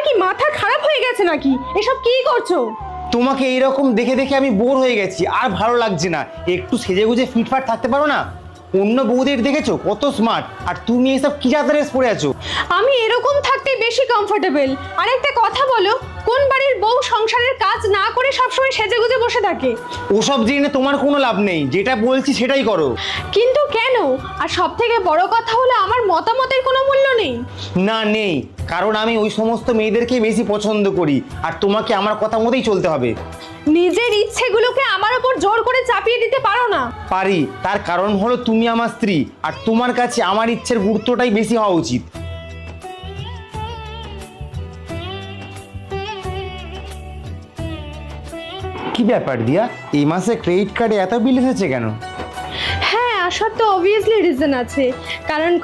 কি মাথা খারাপ হয়ে গেছে নাকি? এসব কি করছো? তোমাকে এইরকম দেখে দেখে আমি বোর হয়ে গেছি, আর ভালো লাগছে না। একটু সেজে গুজে ফিটফাট থাকতে পারো না? অন্য বউদের দেখেছো কত স্মার্ট, আর তুমি এসব কি জাতের ড্রেস পরে আছো? আমি এরকম থাকতে বেশি কমফোর্টেবল। আর একটা কথা বলো, কোন বাড়ির বউ সংসারের কাজ না করে সবসময় সেজেগুজে বসে থাকে? ওসব জেনে তোমার কোনো লাভ নেই, যেটা বলছি সেটাই করো। কিন্তু কেন? আর সব থেকে বড় কথা হলো আমার মতামতের কোনো মূল্য নেই। না নেই, কারণ আমি ওই সমস্ত মেয়েদেরকে বেশি পছন্দ করি, আর তোমাকে আমার কথা মতোই চলতে হবে। নিজের ইচ্ছেগুলোকে আমার উপর জোর করে চাপিয়ে দিতে পারো না। পারি, তার কারণ হলো তুমি আমার স্ত্রী, আর তোমার কাছে আমার ইচ্ছের গুরুত্বটাই বেশি হওয়া উচিত। কি ব্যাপার দিয়া, এই মাসে ক্রেডিট কার্ডে এত বিল এসেছে কেন? হ্যাঁ, আসার তো অবভিয়াসলি রিজন আছে। কারণ